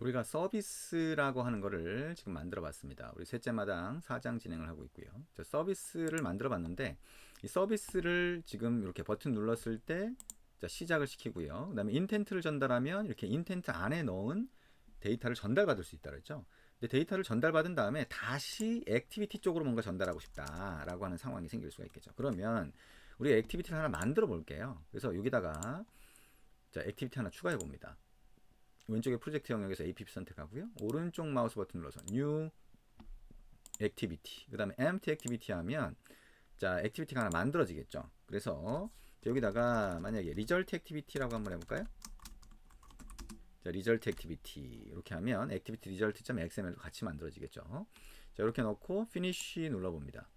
우리가 서비스라고 하는 거를 지금 만들어 봤습니다. 우리 셋째 마당 4장 진행을 하고 있고요. 저 서비스를 만들어 봤는데 이 서비스를 지금 이렇게 버튼 눌렀을 때 시작을 시키고요. 그 다음에 인텐트를 전달하면 이렇게 인텐트 안에 넣은 데이터를 전달받을 수 있다 그랬죠. 근데 데이터를 전달받은 다음에 다시 액티비티 쪽으로 뭔가 전달하고 싶다라고 하는 상황이 생길 수가 있겠죠. 그러면 우리 액티비티를 하나 만들어 볼게요. 그래서 여기다가 액티비티 하나 추가해 봅니다. 왼쪽에 프로젝트 영역에서 APP 선택하고요. 오른쪽 마우스 버튼 눌러서 New Activity, 그 다음에 Empty Activity 하면 액티비티가 하나 만들어지겠죠. 그래서 여기다가 만약에 Result Activity라고 한번 해볼까요? Result Activity 이렇게 하면 Activity Result.xml도 같이 만들어지겠죠. 이렇게 넣고 Finish 눌러봅니다.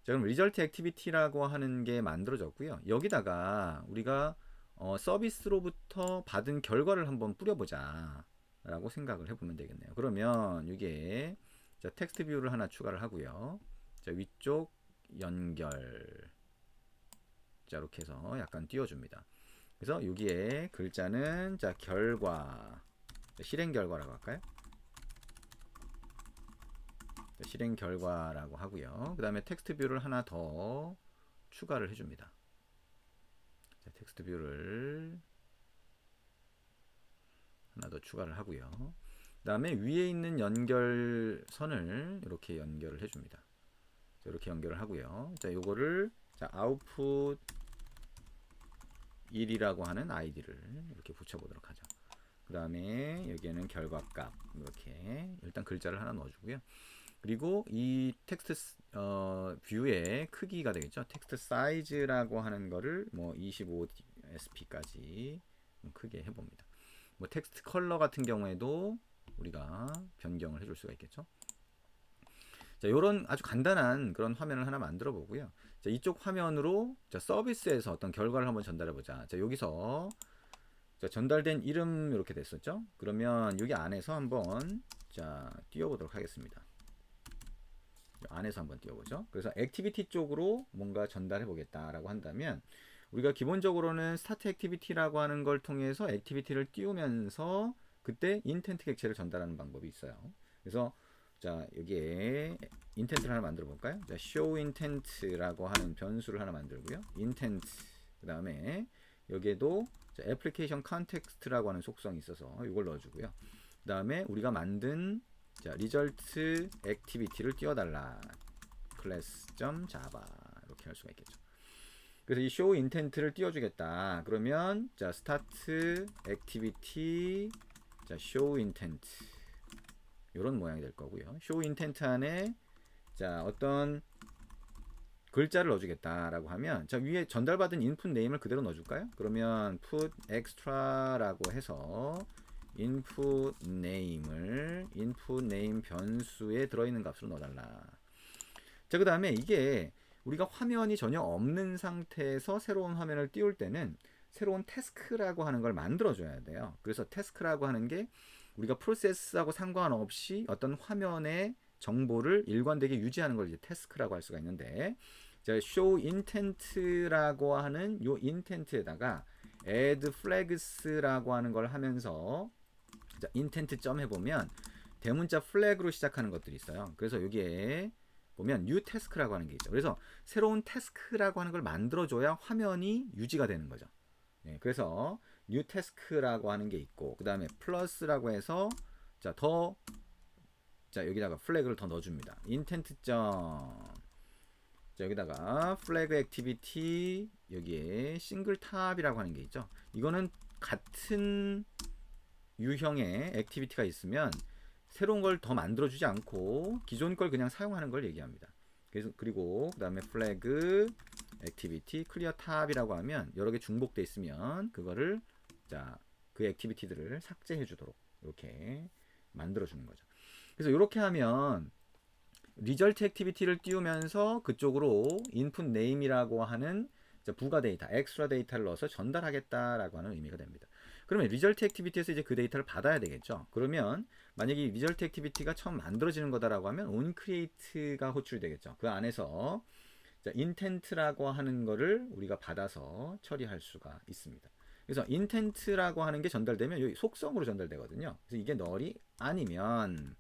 그럼 Result Activity라고 하는 게 만들어졌고요. 여기다가 우리가 서비스로부터 받은 결과를 한번 뿌려보자 라고 생각을 해보면 되겠네요. 그러면 이게 텍스트 뷰를 하나 추가를 하고요. 위쪽 연결 이렇게 해서 약간 띄워줍니다. 그래서 여기에 글자는 결과, 실행 결과라고 할까요? 실행 결과라고 하고요. 그 다음에 텍스트 뷰를 하나 더 추가를 해줍니다. 텍스트 뷰를 하나 더 추가를 하고요. 그 다음에 위에 있는 연결선을 이렇게 연결을 해줍니다. 이렇게 연결을 하고요. 요거를 output 1이라고 하는 아이디를 이렇게 붙여보도록 하죠. 그 다음에 여기에는 결과값 이렇게 일단 글자를 하나 넣어주고요. 그리고 이 텍스트 뷰의 크기가 되겠죠. 텍스트 사이즈라고 하는 거를 뭐 25sp까지 크게 해봅니다. 뭐 텍스트 컬러 같은 경우에도 우리가 변경을 해줄 수가 있겠죠. 이런 아주 간단한 그런 화면을 하나 만들어 보고요. 이쪽 화면으로 서비스에서 어떤 결과를 한번 전달해 보자. 여기서 전달된 이름 이렇게 됐었죠. 그러면 여기 안에서 한번 띄워보도록 하겠습니다. 안에서 한번 띄워보죠. 그래서 액티비티 쪽으로 뭔가 전달해 보겠다라고 한다면 우리가 기본적으로는 스타트 액티비티라고 하는 걸 통해서 액티비티를 띄우면서 그때 인텐트 객체를 전달하는 방법이 있어요. 그래서 여기에 인텐트를 하나 만들어 볼까요? show intent라고 하는 변수를 하나 만들고요. intent 그 다음에 여기에도 application context라고 하는 속성이 있어서 이걸 넣어주고요. 그 다음에 우리가 만든 result activity를 띄워달라 class.java 이렇게 할 수가 있겠죠. 그래서 이 show intent를 띄워주겠다. 그러면 start activity show intent 이런 모양이 될 거고요. show intent 안에 어떤 글자를 넣어주겠다라고 하면 위에 전달받은 input name을 그대로 넣어줄까요? 그러면 put extra라고 해서 input name을 input name 변수에 들어있는 값으로 넣어달라. 그 다음에 이게 우리가 화면이 전혀 없는 상태에서 새로운 화면을 띄울 때는 새로운 태스크라고 하는 걸 만들어줘야 돼요. 그래서 태스크라고 하는 게 우리가 프로세스하고 상관없이 어떤 화면의 정보를 일관되게 유지하는 걸 이제 태스크라고 할 수가 있는데, show intent라고 하는 요 intent에다가 add flags라고 하는 걸 하면서 intent 점 해보면 대문자 flag로 시작하는 것들이 있어요. 그래서 여기에 보면 new task라고 하는 게 있죠. 그래서 새로운 task라고 하는 걸 만들어줘야 화면이 유지가 되는 거죠. 그래서 new task라고 하는 게 있고, 그 다음에 플러스라고 해서 여기다가 플래그를 더 넣어줍니다. intent 점 여기다가 flag activity 여기에 싱글 탑이라고 하는 게 있죠. 이거는 같은 유형의 액티비티가 있으면 새로운 걸 더 만들어주지 않고 기존 걸 그냥 사용하는 걸 얘기합니다. 그리고 그 다음에 flag activity clear tab이라고 하면 여러 개 중복돼 있으면 그거를 그 액티비티들을 삭제해 주도록 이렇게 만들어 주는 거죠. 그래서 이렇게 하면 리절트 액티비티를 띄우면서 그쪽으로 input name이라고 하는 부가 데이터, 엑스트라 데이터를 넣어서 전달하겠다라고 하는 의미가 됩니다. 그러면 리절트 액티비티에서 이제 그 데이터를 받아야 되겠죠. 그러면 만약에 이 리절트 액티비티가 처음 만들어지는 거다라고 하면 onCreate가 호출되겠죠. 그 안에서 intent라고 하는 거를 우리가 받아서 처리할 수가 있습니다. 그래서 intent라고 하는 게 전달되면 여기 속성으로 전달되거든요. 그래서 이게 널이 아니면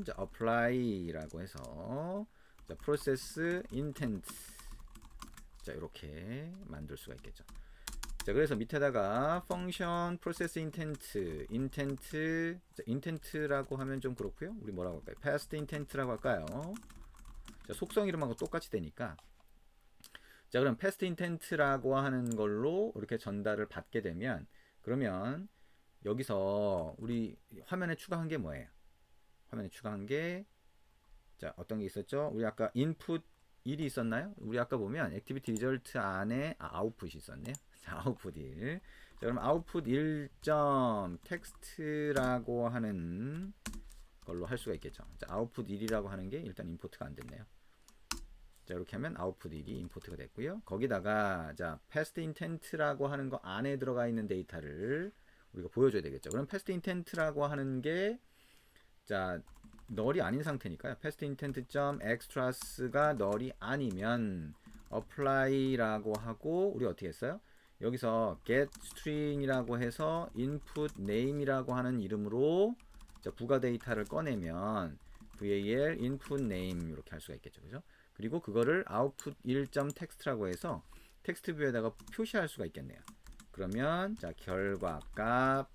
자, apply라고 해서 자, process intent 자 이렇게 만들 수가 있겠죠. 자 그래서 밑에다가 function process intent라고 하면 좀 그렇고요. 우리 뭐라고 할까요? past intent라고 할까요? 자 속성 이름하고 똑같이 되니까 자 그럼 past intent라고 하는 걸로 이렇게 전달을 받게 되면 그러면 여기서 우리 화면에 추가한 게 뭐예요? 화면에 추가한 게 자 어떤 게 있었죠? 우리 아까 input 1이 있었나요? 우리 아까 보면 액티비티 리절트 안에 아웃풋이 있었네요. 자 아웃풋 1. 자 그럼 아웃풋 1점 텍스트라고 하는 걸로 할 수가 있겠죠. 자 아웃풋 1이라고 하는 게 일단 임포트가 안 됐네요. 자 이렇게 하면 아웃풋 1이 임포트가 됐고요. 거기다가 자 past intent라고 하는 거 안에 들어가 있는 데이터를 우리가 보여줘야 되겠죠. 그럼 past intent라고 하는 게 자 널이 아닌 상태니까요. past intent.extras가 널이 아니면 apply라고 하고 우리 어떻게 했어요? 여기서 get string이라고 해서 input name이라고 하는 이름으로 자, 부가 데이터를 꺼내면 val input name 이렇게 할 수가 있겠죠. 그죠? 그리고 그거를 output 1.text라고 해서 텍스트 뷰에다가 표시할 수가 있겠네요. 그러면 자 결과 값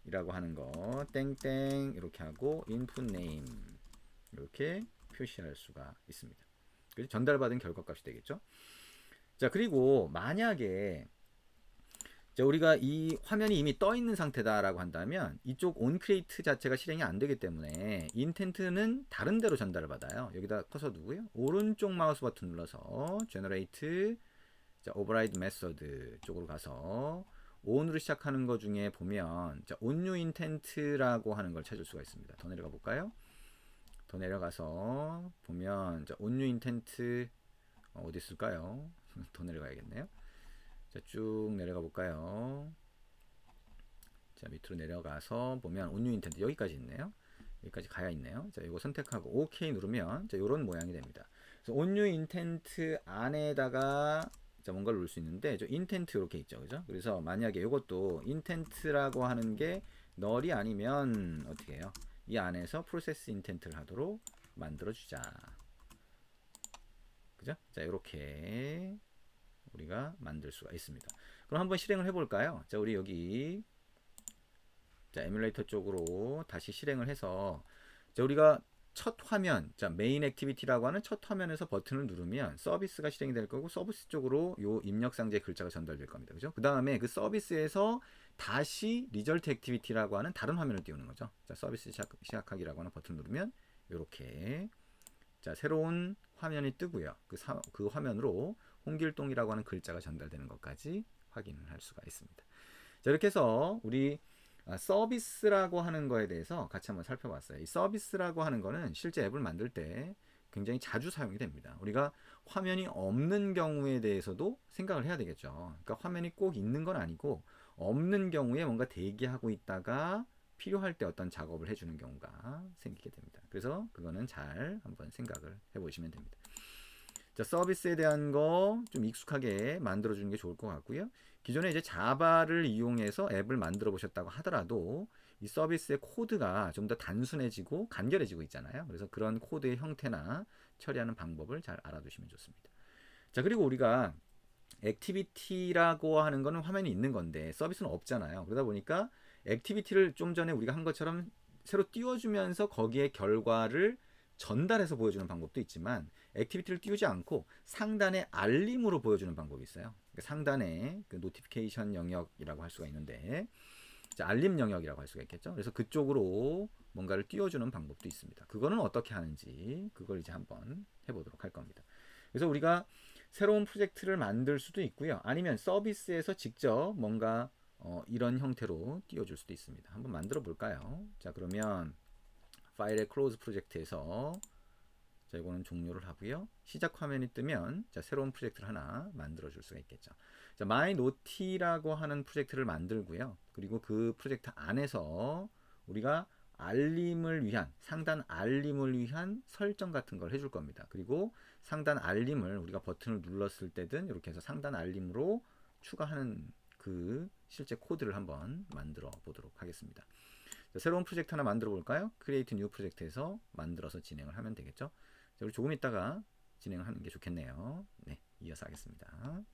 이라고 하는 거 땡땡 이렇게 하고 input name 이렇게 표시할 수가 있습니다. 그래서 전달받은 결과값이 되겠죠. 자 그리고 만약에 자 우리가 이 화면이 이미 떠 있는 상태다라고 한다면 이쪽 onCreate 자체가 실행이 안 되기 때문에 intent는 다른 데로 전달을 받아요. 여기다 커서 두고요. 오른쪽 마우스 버튼 눌러서 generate 자 override method 쪽으로 가서 on으로 시작하는 거 중에 보면 자, onNew intent라고 하는 걸 찾을 수가 있습니다. 더 내려가 볼까요? 더 내려가서 보면 자, onNew intent 어디 있을까요? 더 내려가야겠네요. 자, 쭉 내려가 볼까요? 자, 밑으로 내려가서 보면 onNew intent 여기까지 있네요. 여기까지 가야 있네요. 자, 이거 선택하고 OK 누르면 자, 이런 모양이 됩니다. 그래서 onNew intent 안에다가 자, 뭔가를 넣을 수 있는데 저 인텐트 이렇게 있죠. 그죠? 그래서 만약에 이것도 인텐트라고 하는 게 널이 아니면 어떻게 해요? 이 안에서 프로세스 인텐트를 하도록 만들어 주자. 그죠? 자, 이렇게 우리가 만들 수가 있습니다. 그럼 한번 실행을 해 볼까요? 자, 우리 여기 자, 에뮬레이터 쪽으로 다시 실행을 해서 자, 우리가 첫 화면, 자 메인 액티비티라고 하는 첫 화면에서 버튼을 누르면 서비스가 실행이 될 거고 서비스 쪽으로 요 입력상자의 글자가 전달될 겁니다. 그죠? 그 다음에 그 서비스에서 다시 리절트 액티비티라고 하는 다른 화면을 띄우는 거죠. 자 서비스 시작하기라고 하는 버튼을 누르면 이렇게 자 새로운 화면이 뜨고요. 그 화면으로 홍길동이라고 하는 글자가 전달되는 것까지 확인을 할 수가 있습니다. 자 이렇게 해서 우리 서비스라고 하는 거에 대해서 같이 한번 살펴봤어요. 이 서비스라고 하는 거는 실제 앱을 만들 때 굉장히 자주 사용이 됩니다. 우리가 화면이 없는 경우에 대해서도 생각을 해야 되겠죠. 그러니까 화면이 꼭 있는 건 아니고 없는 경우에 뭔가 대기하고 있다가 필요할 때 어떤 작업을 해주는 경우가 생기게 됩니다. 그래서 그거는 잘 한번 생각을 해보시면 됩니다. 자, 서비스에 대한 거 좀 익숙하게 만들어주는 게 좋을 것 같고요. 기존에 이제 자바를 이용해서 앱을 만들어 보셨다고 하더라도 이 서비스의 코드가 좀 더 단순해지고 간결해지고 있잖아요. 그래서 그런 코드의 형태나 처리하는 방법을 잘 알아두시면 좋습니다. 자, 그리고 우리가 액티비티라고 하는 거는 화면이 있는 건데 서비스는 없잖아요. 그러다 보니까 액티비티를 좀 전에 우리가 한 것처럼 새로 띄워주면서 거기에 결과를 전달해서 보여주는 방법도 있지만 액티비티를 띄우지 않고 상단에 알림으로 보여주는 방법이 있어요. 그러니까 상단에 그 노티피케이션 영역이라고 할 수가 있는데 자, 알림 영역이라고 할 수가 있겠죠. 그래서 그쪽으로 뭔가를 띄워주는 방법도 있습니다. 그거는 어떻게 하는지 그걸 이제 한번 해보도록 할 겁니다. 그래서 우리가 새로운 프로젝트를 만들 수도 있고요. 아니면 서비스에서 직접 뭔가 이런 형태로 띄워줄 수도 있습니다. 한번 만들어 볼까요? 자 그러면 파일의 클로즈 프로젝트에서 자 이거는 종료를 하고요. 시작 화면이 뜨면 자 새로운 프로젝트를 하나 만들어 줄 수가 있겠죠. 자 마이노티라고 하는 프로젝트를 만들고요. 그리고 그 프로젝트 안에서 우리가 알림을 위한 상단 알림을 위한 설정 같은 걸 해줄 겁니다. 그리고 상단 알림을 우리가 버튼을 눌렀을 때든 이렇게 해서 상단 알림으로 추가하는 그 실제 코드를 한번 만들어 보도록 하겠습니다. 자, 새로운 프로젝트 하나 만들어 볼까요? Create New 프로젝트에서 만들어서 진행을 하면 되겠죠. 자, 우리 조금 있다가 진행을 하는 게 좋겠네요. 네, 이어서 하겠습니다.